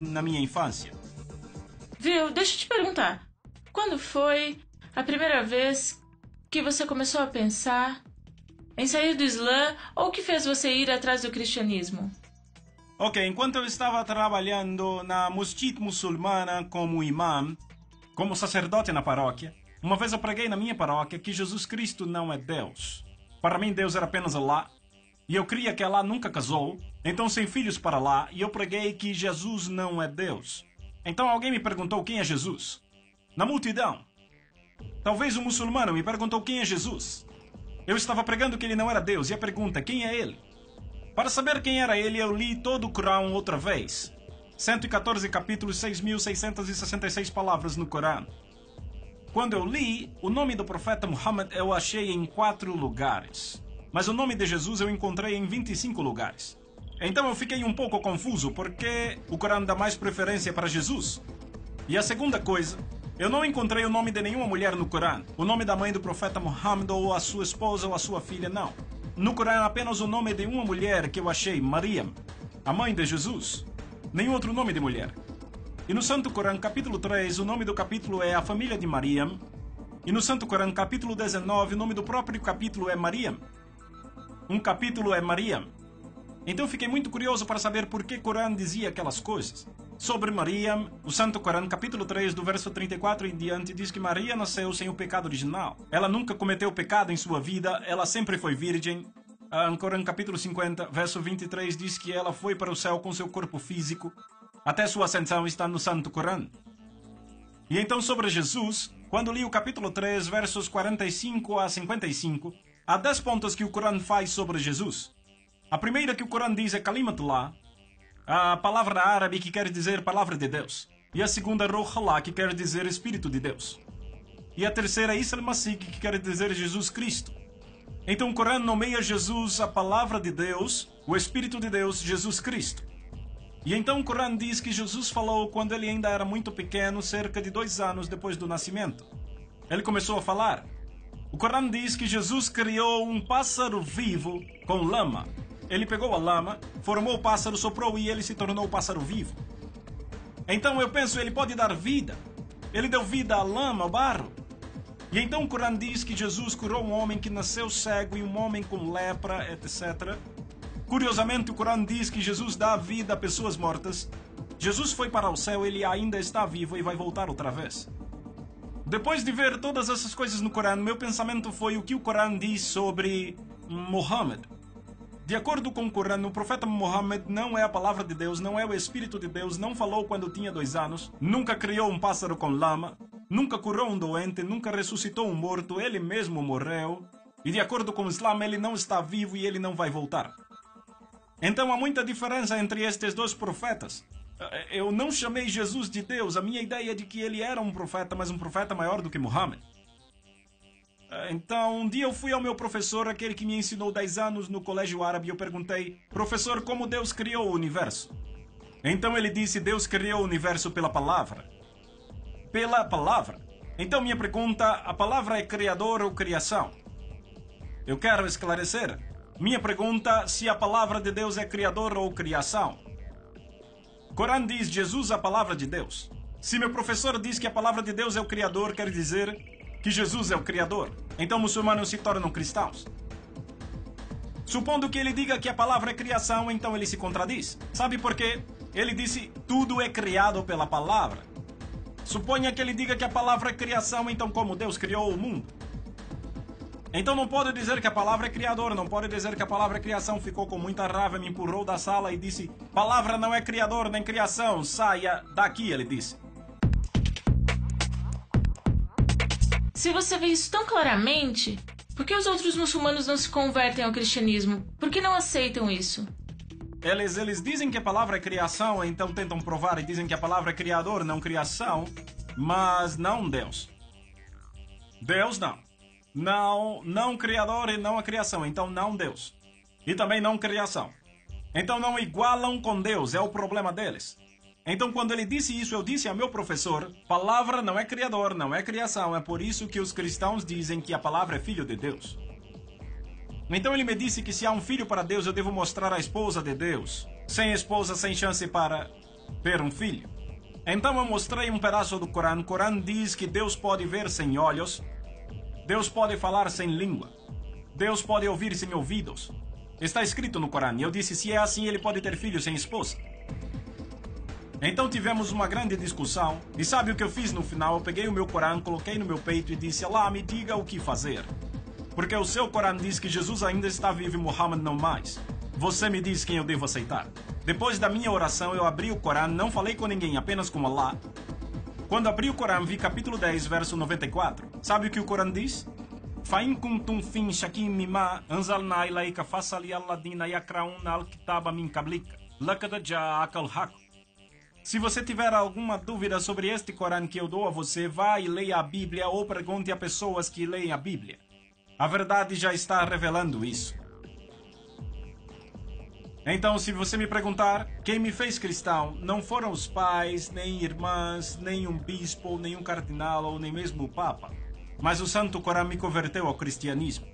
na minha infância. Viu, deixa eu te perguntar. Quando foi a primeira vez que você começou a pensar em sair do Islã ou que fez você ir atrás do cristianismo? Ok, enquanto eu estava trabalhando na Masjid muçulmana como imã, como sacerdote na paróquia, uma vez eu preguei na minha paróquia que Jesus Cristo não é Deus. Para mim, Deus era apenas Allah. E eu cria que Allah nunca casou, então sem filhos para Allah, e eu preguei que Jesus não é Deus. Então alguém me perguntou quem é Jesus. Na multidão. Talvez um muçulmano me perguntou quem é Jesus. Eu estava pregando que ele não era Deus, e a pergunta, quem é ele? Para saber quem era ele, eu li todo o Corão outra vez. 114 capítulos, 6.666 palavras no Corão. Quando eu li, o nome do profeta Muhammad eu achei em 4 lugares. Mas o nome de Jesus eu encontrei em 25 lugares. Então eu fiquei um pouco confuso porque o Corão dá mais preferência para Jesus. E a segunda coisa, eu não encontrei o nome de nenhuma mulher no Corão. O nome da mãe do profeta Muhammad ou a sua esposa ou a sua filha, não. No Corão apenas o nome de uma mulher que eu achei, Maryam, a mãe de Jesus. Nenhum outro nome de mulher. E no Santo Corão, capítulo 3, o nome do capítulo é a família de Maryam. E no Santo Corão, capítulo 19, o nome do próprio capítulo é Maryam. Um capítulo é Maryam. Então fiquei muito curioso para saber por que o Corão dizia aquelas coisas. Sobre Maryam, o Santo Corão, capítulo 3, do verso 34 em diante, diz que Maria nasceu sem o pecado original. Ela nunca cometeu pecado em sua vida, ela sempre foi virgem. No Corão, capítulo 50, verso 23, diz que ela foi para o céu com seu corpo físico. Até sua ascensão está no Santo Corão. E então sobre Jesus, quando li o capítulo 3, versos 45 a 55, há 10 pontos que o Corão faz sobre Jesus. A primeira que o Corão diz é Kalimatullah, a palavra árabe que quer dizer palavra de Deus. E a segunda Ruh Allah, que quer dizer Espírito de Deus. E a terceira Isa al-Masih, que quer dizer Jesus Cristo. Então o Corão nomeia Jesus a palavra de Deus, o Espírito de Deus, Jesus Cristo. E então o Corão diz que Jesus falou quando ele ainda era muito pequeno, cerca de 2 anos depois do nascimento. Ele começou a falar. O Corão diz que Jesus criou um pássaro vivo com lama. Ele pegou a lama, formou o pássaro, soprou e ele se tornou o pássaro vivo. Então eu penso, ele pode dar vida. Ele deu vida à lama, ao barro. E então o Corão diz que Jesus curou um homem que nasceu cego e um homem com lepra, etc. Curiosamente, o Corão diz que Jesus dá vida a pessoas mortas. Jesus foi para o céu, ele ainda está vivo e vai voltar outra vez. Depois de ver todas essas coisas no Corão, meu pensamento foi o que o Corão diz sobre Muhammad. De acordo com o Corão, o profeta Muhammad não é a palavra de Deus, não é o Espírito de Deus, não falou quando tinha 2 anos, nunca criou um pássaro com lama, nunca curou um doente, nunca ressuscitou um morto, ele mesmo morreu. E de acordo com o Islã, ele não está vivo e ele não vai voltar. Então há muita diferença entre estes 2 profetas. Eu não chamei Jesus de Deus, a minha ideia é de que ele era um profeta, mas um profeta maior do que Muhammad. Então, um dia eu fui ao meu professor, aquele que me ensinou 10 anos no colégio árabe, e eu perguntei, professor, como Deus criou o universo? Então ele disse, Deus criou o universo pela palavra. Pela palavra. Então minha pergunta, a palavra é criador ou criação? Eu quero esclarecer. Minha pergunta, se a palavra de Deus é criador ou criação? O Corão diz, Jesus é a palavra de Deus. Se meu professor diz que a palavra de Deus é o criador, quer dizer que Jesus é o Criador. Então muçulmanos se tornam cristãos. Supondo que ele diga que a palavra é criação, então ele se contradiz. Sabe por quê? Ele disse, tudo é criado pela palavra. Suponha que ele diga que a palavra é criação, então como Deus criou o mundo? Então não pode dizer que a palavra é criador, não pode dizer que a palavra é criação. Ficou com muita raiva, me empurrou da sala e disse, palavra não é criador nem criação, saia daqui, ele disse. Se você vê isso tão claramente, por que os outros muçulmanos não se convertem ao cristianismo? Por que não aceitam isso? Eles dizem que a palavra é criação, então tentam provar e dizem que a palavra é criador, não criação, mas não Deus. Deus não. Não criador e não a criação, então não Deus. E também não criação. Então não igualam com Deus, é o problema deles. Então, quando ele disse isso, eu disse ao meu professor, palavra não é criador, não é criação, é por isso que os cristãos dizem que a palavra é filho de Deus. Então ele me disse que se há um filho para Deus, eu devo mostrar a esposa de Deus. Sem esposa, sem chance para ter um filho. Então eu mostrei um pedaço do Corão. O Corão diz que Deus pode ver sem olhos, Deus pode falar sem língua, Deus pode ouvir sem ouvidos. Está escrito no Corão. E eu disse, se é assim, ele pode ter filho sem esposa. Então tivemos uma grande discussão. E sabe o que eu fiz no final? Eu peguei o meu Corão, coloquei no meu peito e disse, Allah, me diga o que fazer. Porque o seu Corão diz que Jesus ainda está vivo e Muhammad não mais. Você me diz quem eu devo aceitar. Depois da minha oração, eu abri o Corão, não falei com ninguém, apenas com Allah. Quando abri o Corão, vi capítulo 10, verso 94. Sabe o que o Corão diz? فَإِن كُنْتُمْ فِي شَكٍّ مِّمَّا أَنزَلْنَا إِلَيْكَ فَاسْأَلِ الَّذِينَ يَقْرَؤُونَ الْكِتَابَ مِن قَبْلِكَ لَقَدْ جَاءَكَ الْحَقُّ. Se você tiver alguma dúvida sobre este Corão que eu dou a você, vá e leia a Bíblia ou pergunte a pessoas que leem a Bíblia. A verdade já está revelando isso. Então, se você me perguntar, quem me fez cristão não foram os pais, nem irmãs, nem um bispo, nem um cardeal ou nem mesmo o Papa. Mas o Santo Corão me converteu ao cristianismo.